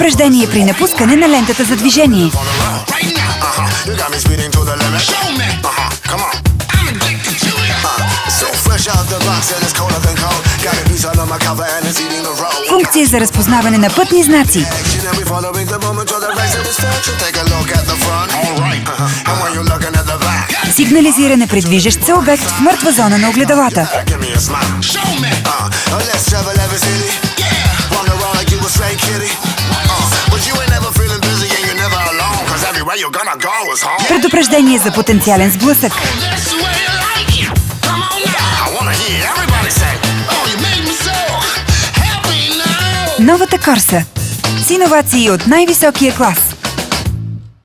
Предупреждение при напускане на лентата за движение. Функция за разпознаване на пътни знаци. Сигнализиране при движещ се обект в мъртва зона на огледалата. Предупреждение за потенциален сблъсък. Новата Корса. С иновации от най-високия клас.